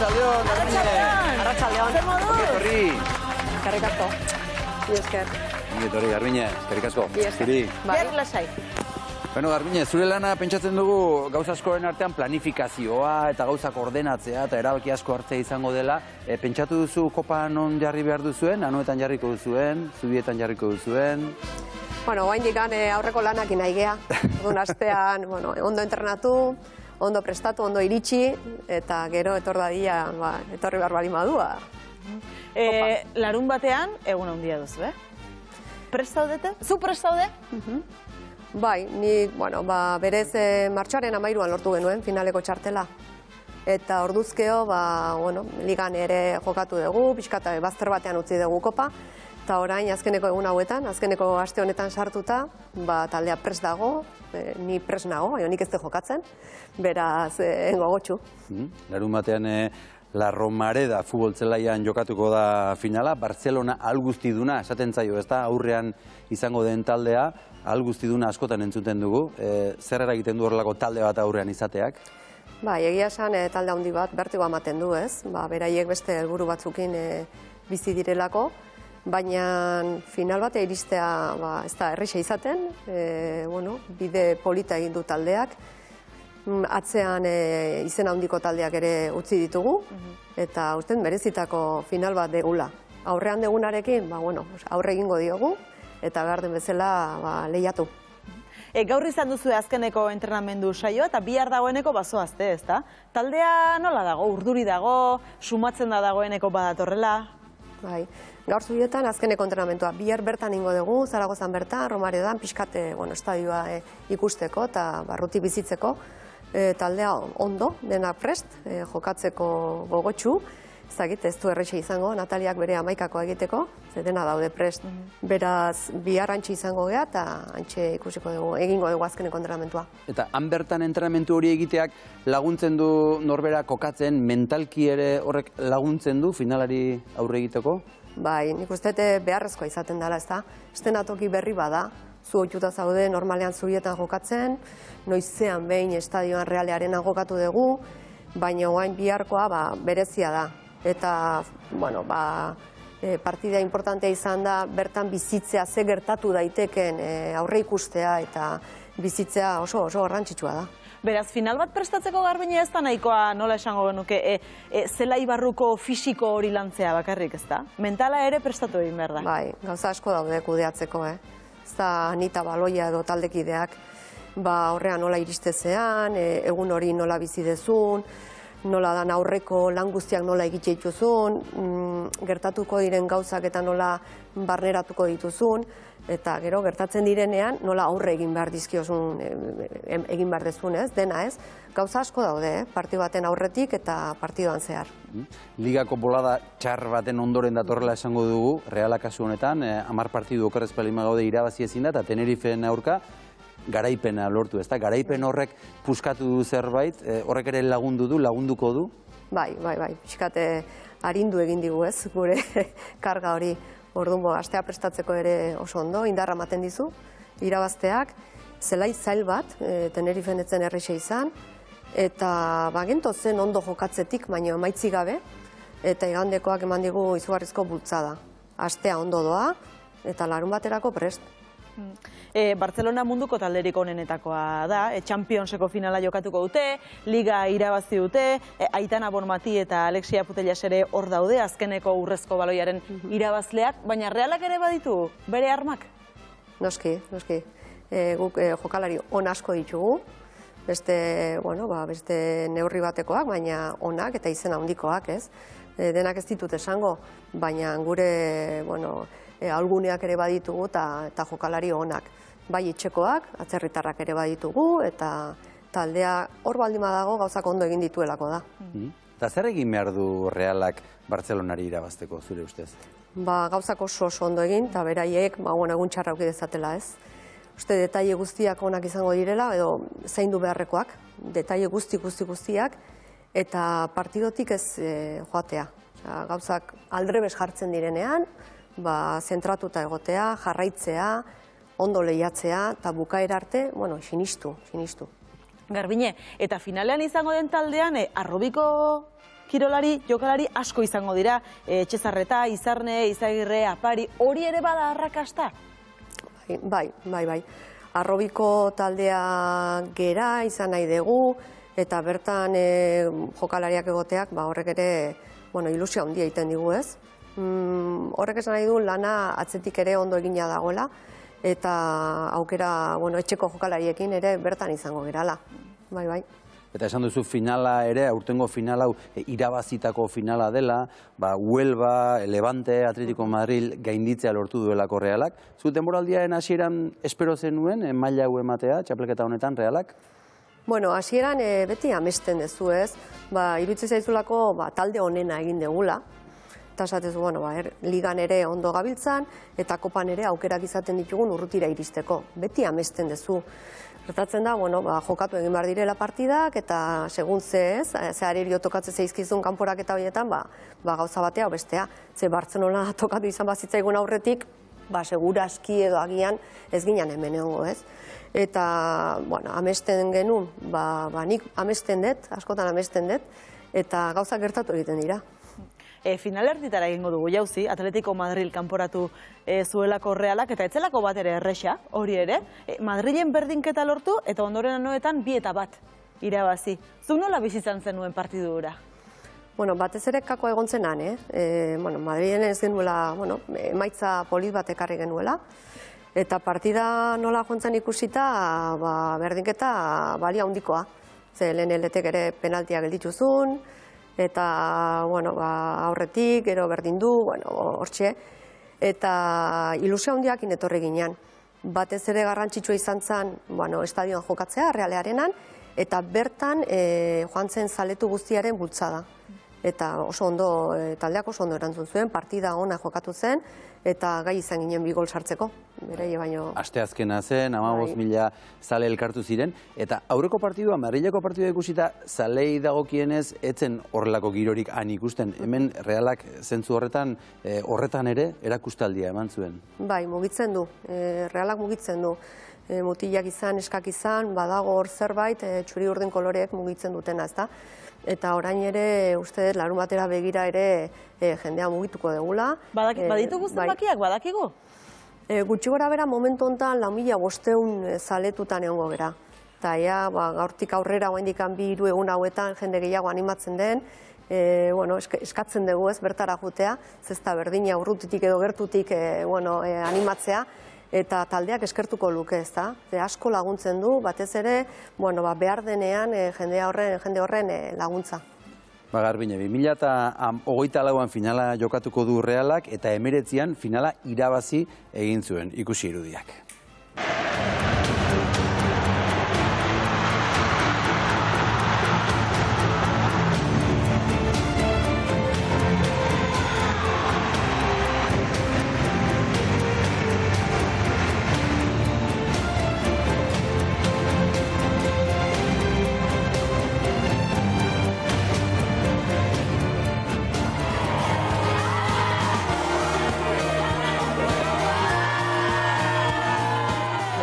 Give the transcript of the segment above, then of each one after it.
Arratsaldeon, Garbiñe. Arratsaldeon. Zer moduz? Etorri. Eskerrik asko. Esker. Etorri, Garbiñe. Eskerrik asko. Zuri. Bai, lasai. Bueno, Garbiñe, zure lana pentsatzen dugu gauza askoren artean planifikazioa eta gauzak ordenatzea eta erabaki asko hartzea izango dela. Pentsatu duzu kopa non jarri behar duzuen, anuetan jarriko duzuen, zubietan jarriko duzuen? Bueno, oraindik aurreko lanakin nahi gea. Orduan astean, ondo entrenatu, ondo prestatu, ondo iritsi, eta gero etor dadila, etorri behar bali madua. Larun batean, egun handia duzu, Prest zaudete? Zu prest zaude? Bai, ni, berez martxoaren 13an lortu genuen finaleko txartela. Eta orduzkeo, ligan ere jokatu dugu, pixkata bazter batean utzi dugu kopa. Eta orain, azkeneko egun hauetan, azkeneko aste honetan sartuta, taldea prest dago, ni prest nago, baina nik ez de jokatzen, beraz, gogotxu. Larun batean, La Romareda futbol zelaian jokatuko da finala, Barcelona alguztiduna, esaten zaio, ez da, aurrean izango den taldea, alguztiduna askotan entzuten dugu. Zer eragiten du horrelako talde bat aurrean izateak? Egia esan talde handi bat bertigoa ematen du, ez? Beraiek beste helburu batzukin bizi direlako, baina final batea iristea ez da erresa izaten, bide polita egin du taldeak, atzean izen handiko taldeak ere utzi ditugu, eta uste merezitako final bat degula. Aurrean degunarekin, aurre egingo diogu, eta behar den bezala lehiatu. Gaur izan duzu azkeneko entrenamendu saioa, eta bihar dagoeneko bazoazte, ez da? Taldea nola dago, urduri dago, sumatzen da dagoeneko badatorrela? Bai, gaur zubietan azkeneko entrenamentua. Bihar bertan ingo dugu, Zaragozan bertan, Romaredan, pixkate estadioa ikusteko eta barruti bizitzeko. Taldea ondo, dena prest, jokatzeko gogotxu. Ez du erresa izango, Nataliak bere 11 egiteko, dena daude prest. Beraz, bihar antxe izango geha eta antxe ikusiko dugu, egingo dugu azkeneko entrenamentua. Eta han bertan entrenamentu hori egiteak laguntzen du norbera kokatzen, mentalki ere horrek laguntzen du finalari aurre egiteko? Bai, nik uste beharrezkoa izaten dela, ez da? Estenatoki berri bada, zu ohituta zaude normalean zubietan jokatzen, noizean behin estadioan realearen jokatu dugu, baina orain biharkoa berezia da. Eta, partida importantea izan da, bertan bizitzea ze gertatu daiteken aurre ikustea eta bizitzea oso garrantzitsua da. Beraz, final bat prestatzeko Garbiñe ez da nahikoa, nola esango genuke, zelai barruko fisiko hori lantzea bakarrik, ez da? Mentala ere prestatu egin behar da. Bai, gauza asko daude kudeatzeko, Ez da Anita Baloia edo taldekideak, horrean nola iristezean, egun hori nola bizi dezun, nola dan aurreko lan guztiak nola egitxe dituzun, gertatuko diren gauzak eta nola barneratuko dituzun, eta gero gertatzen direnean nola aurre egin behar dizkiozun, egin behar dezun, dena ez. Gauza asko daude, partidu baten aurretik eta partiduan zehar. Ligako bolada txar baten ondoren datorrela esango dugu, Realak kasu honetan, 10 partidu okerrez pelima gaude irabazi ezin da, eta Tenerifeen aurka garaipena lortu, ez da? Garaipen horrek puskatu du zerbait, horrek ere lagunduko du? Bai, pixkate arindu egin digu, ez, gure karga hori. Orduan, astea prestatzeko ere oso ondo, indarra ematen dizu, irabazteak, zelai zail bat, Tenerifen etzen erresa izan, eta gentozen ondo jokatzetik, baina emaitzi gabe, eta igandekoak eman digu izugarrizko bultzada. Astea ondo doa, eta larun baterako prest. Barcelona munduko talderik onenetakoa da, Championseko finala jokatuko dute, Liga irabazi dute, Aitana Bonmati eta Alexia Putellas ere hor daude, azkeneko urrezko baloiaren irabazleak, baina Realak ere baditu bere armak? Noski. Guk jokalari on asko ditugu, beste neurri batekoak, baina onak eta izen handikoak, ez? Denak ez ditut esango, baina gure, alguneak ere baditugu eta jokalari onak. Bai etxekoak, atzerritarrak ere baditugu, eta taldea hor baldima dago gauzak ondo egin dituelako da. Eta zer egin behar du Realak Barcelonari irabazteko, zure ustez? Gauzak oso ondo egin, eta beraiek egun txarra auki dezatela, ez? Uste detaile guztiak onak izango direla, edo zaindu beharrekoak, detaile guztiak, eta partidotik ez joatea. Gauzak aldrebes jartzen direnean, zentratuta egotea, jarraitzea, ondo lehiatzea, eta bukaera arte, sinistu. Garbiñe, eta finalean izango den taldean, arrobiko kirolari, jokalari asko izango dira. Etxezarreta, Izarne, Izagirre, Apari, hori ere bada arrakasta? Bai. Arrobiko taldea gera izan nahi dugu, eta bertan jokalariak egoteak horrek ere ilusia handia egiten digu, ez? Horrek esan nahi du lana atzetik ere ondo egina dagoela, eta aukera etxeko jokalariekin ere bertan izango gerala. Bai. Eta esan duzu finala ere, aurtengo final hau irabazitako finala dela, Huelva, Levante, Atletico Madrid gainditzea lortu duelako Realak. Zu denboraldiaren hasieran espero zenuen maila hau ematea, txapelketa honetan Realak? Hasieran beti amesten dezu, ez? Iruditzen zaizulako talde honena egin degula. Eta esatezu, ligan ere ondo gabiltzan, eta kopan ere aukerak izaten ditugun urrutira iristeko. Beti amesten dezu. Gertatzen da, jokatu egin behar direla partidak, eta segun ze arerio tokatzen zeizkizun kanporak eta horietan, gauza batea o bestea. Ze Bartzelona tokatu izan bazitzaigun aurretik, seguraski edo agian ez ginen hemen egongo, ez? Eta, amesten genuen, nik amesten dut, askotan amesten dut, eta gauza gertatu egiten dira. Final erditara egingo dugu jauzi, Atletico Madrid kanporatu zuelako Realak, eta etzelako bat ere erresa, hori ere. Madrilen berdinketa lortu, eta ondoren anoetan 2-1 irabazi. Zuk nola bizitzan zenuen partidura? Batez ere kako egon zenan, Madrilen ez genuela, emaitza polit bat ekarri genuela, eta partida nola jontzen ikusita, berdinketa balia handikoa. Ze lehen eletek ere penaltia geldituzun, eta aurretik, gero berdin du, hortxe, eta ilusia handiak etorri ginean. Batez ere garrantzitsua izan zen, estadioan jokatzea, Realearenan, eta bertan joan zen zaletu guztiaren bultzada. Eta oso ondo, taldeak oso ondo erantzun zuen, partida ona jokatu zen, eta gai izan ginen 2 gol sartzeko. Asteazkena zen, 15.000 zale elkartu ziren, eta aurreko partidua, Madrileko partidua ikusita, zalei dagokienez, etzen horrelako girorik han ikusten. Hemen Realak zentzu horretan ere erakustaldia eman zuen. Bai, mugitzen du, Realak mugitzen du. Mutilak izan, eskak izan, badago hor zerbait, txuri urdin koloreek mugitzen dutena, ezta? Eta orain ere, uste, larun batera begira ere jendea mugituko degula. Baditugu zenbakiak, badakigu? Gutxi gora bera, momentu honetan 4.500 zaletutan egongo gera. Eta gaurtik aurrera, oraindik 2-3 egun hauetan jende gehiago animatzen den, eskatzen dugu ez bertara jutea, zesta berdina urrutitik edo gertutik animatzea, eta taldeak eskertuko luke, ez da? Asko laguntzen du, batez ere, behar denean jende horren laguntza. Garbine, 2024an finala jokatuko du Realak, eta 19an finala irabazi egin zuen, ikusi irudiak.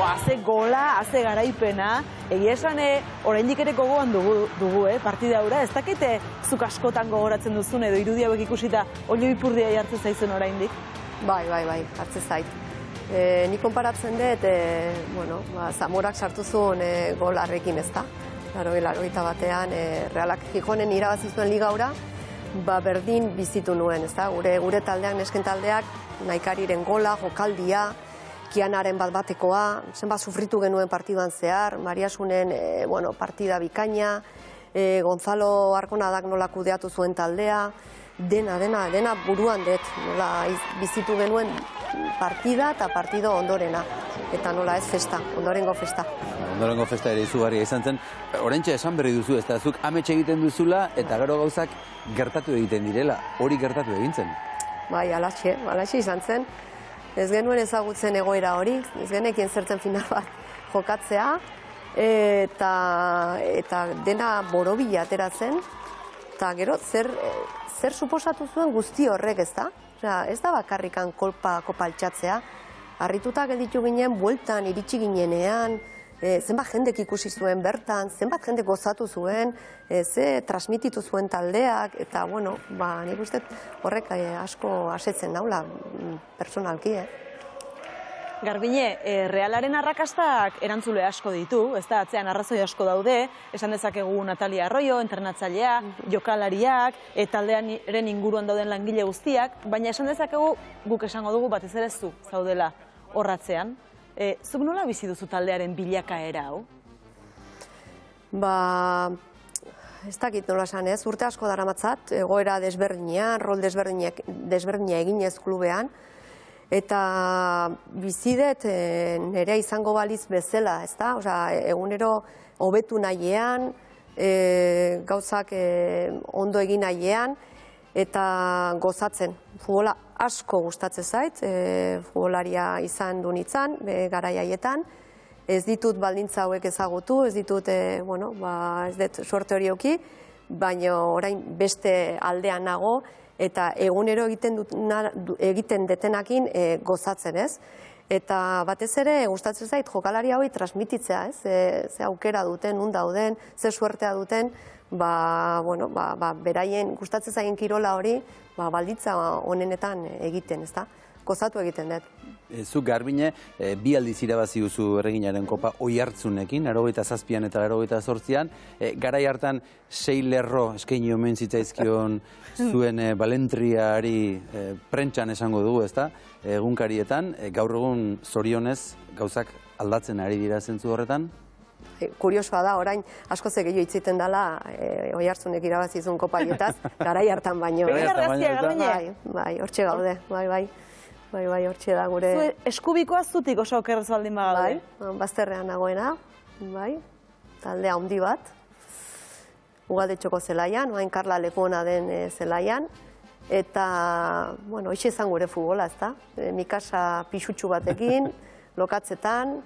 Haze gola, haze garaipena, egia esan oraindik ere gogoan dugu, partida hura, ez dakite zuk askotan gogoratzen duzun edo irudi hauek ikusita oilo ipurdia jartzen zaizun oraindik? Bai, hartzen zait. Ni konparatzen dut, Zamorak sartu zuen golarrekin, ez da? 81 batean, Realak Gijonen irabazi zuen ligaura, berdin bizitu nuen, ez da? Gure taldeak, nesken taldeak, Naikariren gola, jokaldia, Kianaren bat-batekoa, zenbat sufritu genuen partiduan zehar, Mariasunen partida bikaina, Gonzalo Arkonadak nola kudeatu zuen taldea, dena buruan dut, nola bizitu genuen partida eta partido ondorena, eta nola ez festa, ondorengo festa. Ondorengo festa ere izugarria izan zen. Oraintxe esan berri duzu, ez da, zuk amets egiten duzula eta gero gauzak gertatu egiten direla, hori gertatu egin zen. Bai, alaxe izan zen. Ez genuen ezagutzen egoera hori, ez genekien zertzen final bat jokatzea, eta dena borobila atera zen, eta gero zer suposatu zuen guzti horrek, ez da? Ez da bakarrikan kopa altxatzea, harrituta gelditu ginen, bueltan iritsi ginenean, zenbat jendek ikusi zuen bertan, zenbat jendek gozatu zuen, ze transmititu zuen taldeak, eta, bueno, nik uste horrek asko asetzen naula personalki, Garbine, Realaren arrakastak erantzule asko ditu, ez da, atzean arrazoi asko daude, esan dezakegu Natalia Arroyo, entrenatzailea, jokalariak, taldearen inguruan dauden langile guztiak, baina esan dezakegu guk esango dugu batez ere zu zaudela horratzean. Zuk nola bizi duzu taldearen bilakaera hau? Ez dakit nola esan ez, urte asko daramatzat, egoera desberdinean, rol desberdina eginez klubean, eta bizidet nerea izango baliz bezala, ez da? Egunero hobetu nahiean, gauzak ondo egin nahiean, eta gozatzen. Futbola asko gustatzen zait, futbolaria izan du nintzen, garai haietan. Ez ditut baldintza hauek ezagutu, ez ditut, ez dut suerte hori auki, baina orain beste aldean nago, eta egunero egiten detenakin gozatzen, ez? Eta batez ere gustatzen zait jokalari hauei transmititzea, ez? Ze aukera duten, nun dauden, ze suertea duten, beraien gustatzen zaien kirola hori, balditza honenetan egiten, ez da? Gozatu egiten dut. Zuk Garbine, bi aldiz irabazi duzu Erreginaren Kopa Oiartzunekin, 87an eta 88an. Garai hartan 6 lerro eskaini omen zitzaizkion zuen balentriari prentsan esango dugu, ezta? Egunkarietan, gaur egun zorionez gauzak aldatzen ari dira zentzu horretan? Kuriosoa da, orain asko gehiago hitziten dela Oiartzunek irabazizun kopaietaz, garai hartan baino. Bai, hortxe gaude, bai, hortxe da gure... Eskubikoa zutik oso okerrez baldin bagaude? Bai, bazterrean nagoena, bai, taldea handi bat, Ugaldetxoko zelaian, oain Karla Lekuona den zelaian, eta, hoxe izan gure futbola, ez da? Mikasa pixutxu batekin, lokatzetan,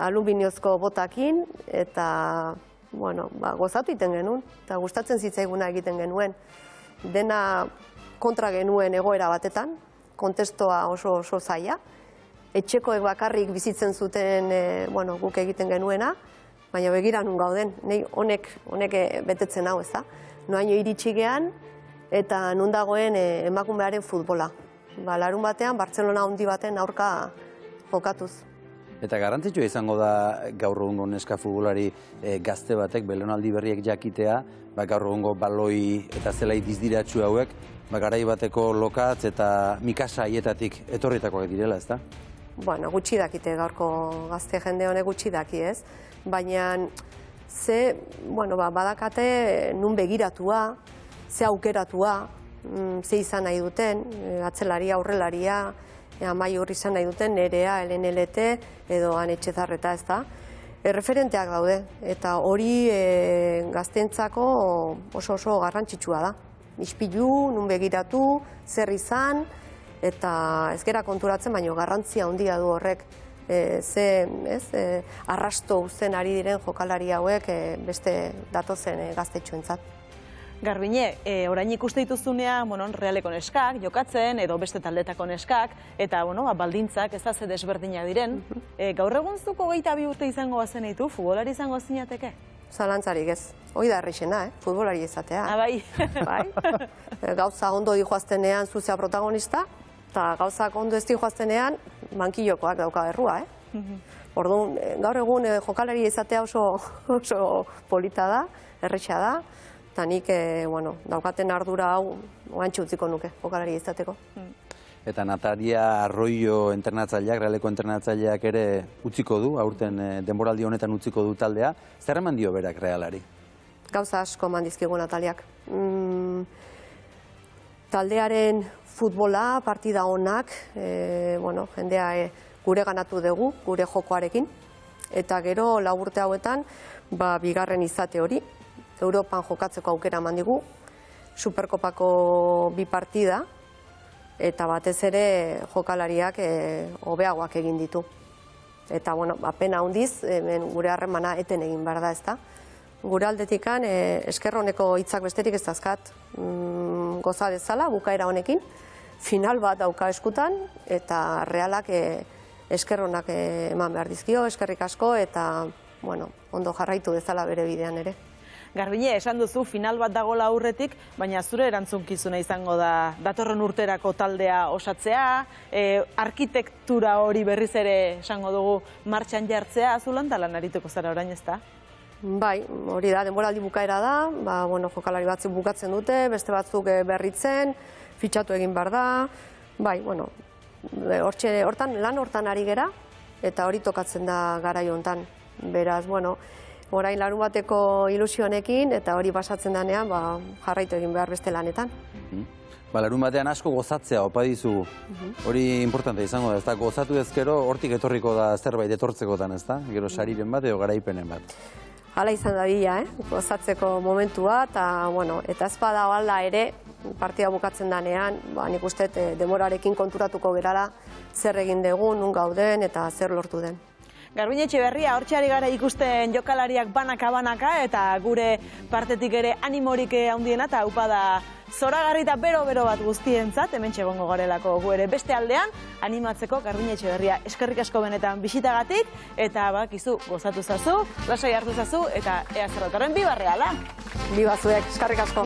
aluminiozko botakin, eta, gozatu iten genuen, eta gustatzen zitzaiguna egiten genuen. Dena kontra genuen egoera batetan, kontestoa oso zaila. Etxekoek bakarrik bizitzen zuten guk egiten genuena, baina begira nun gauden, honek betetzen hau, ez da? Noaino iritsi gean, eta nun dagoen emakumearen futbola. Larun batean, Bartzelona handi baten aurka jokatuz. Eta garrantzitsua izango da gaur egungo neska futbolari gazte batek, belaunaldi berriek jakitea, gaur egungo baloi eta zelai dizdiratsu hauek, garai bateko lokatz eta mikasa haietatik etorritakoak direla, ez da? Gutxi dakite gaurko gazte jende honek gutxi daki, ez? Baina badakate nun begiratua, ze aukeratua, ze izan nahi duten, atzelaria, aurrelaria, Amaiur izan nahi duten, Nerea, LNLT edo Anetxezarreta, ez da? Referenteak daude, eta hori gaztentzako oso garrantzitsua da. Ispilu, nun begiratu, zer izan, eta ez gera konturatzen, baina garrantzia handia du horrek. Arrasto uzten ari diren jokalari hauek beste datozen gaztetxoentzat. Garbine, orain ikuste dituzunean Realeko neskak, jokatzen, edo beste taldetako neskak, eta baldintzak ez da ze desberdina diren. Gaur egun zuko 22 urte izango bazen ditu, futbolari izango zinateke? Zalantzarik ez. Hoi da errexena, futbolari izatea. Bai. Gauza ondo dihoaztenean zuzea protagonista, eta gauzak ondo ez dihoaztenean bankilokoak dauka errua. Orduan, gaur egun jokalari izatea oso polita da, errexa da, eta nik daukaten ardura hau oantxe utziko nuke, jokalari izateko. Eta Natalia Arroyo entrenatzaileak, Realeko entrenatzaileak ere utziko du, aurten denboraldi honetan utziko du taldea. Zer eman dio berak Realari? Gauza asko eman dizkigu Nataliak. Taldearen futbola, partida honak, jendea gure ganatu dugu, gure jokoarekin. Eta gero, 4 urte hauetan, bigarren izate hori, Europan jokatzeko aukera eman digu, Superkopako 2 partida, eta batez ere jokalariak hobeagoak egin ditu. Eta, pena handiz, gure harremana eten egin behar da, ez da. Gure aldetikan, esker honeko hitzak besterik ez dazkat, goza dezala, bukaera honekin, final bat dauka eskutan, eta Realak esker honak eman behar dizkio, eskerrik asko, eta bueno, ondo jarraitu dezala bere bidean ere. Garbine, esan duzu final bat dagola aurretik, baina zure erantzunkizuna izango da datorren urterako taldea osatzea, arkitektura hori berriz ere esango dugu martxan jartzea, azulantalan arituko zara orain ezta? Bai, hori da, denboraldi bukaera da, bueno, jokalari batzuk bukatzen dute, beste batzuk berritzen, fitxatu egin behar da, bai, bueno, lan hortan ari gera, eta hori tokatzen da garai hontan. Beraz, bueno, orain larun bateko ilusionekin, eta hori pasatzen denean, jarraitu egin behar beste lanetan. Larun batean asko gozatzea, opa dizu, hori importante izango da, ez da, gozatu ezkero, hortik etorriko da zerbait etortzekotan, ez da, gero sariren bat edo garaipenen bat. Hala izan da bila, gozatzeko momentua, eta, bueno, eta ez bada hala ere, partida bukatzen danean, nik uste demorarekin konturatuko gerala zer egin dugun, nun gauden eta zer lortu den. Garbine Etxeberria, hortxe ari gara ikusten jokalariak banaka-banaka eta gure partetik ere animorik handiena eta upa da zoragarri eta bero-bero bat guztientzat, hemen txegongo garelako gu ere beste aldean, animatzeko Garbine Etxeberria. Eskerrik asko benetan bisitagatik eta bakizu gozatu zazu, lasai hartu zazu eta ea zerrotarren biba reala. Biba zuek, eskerrik asko.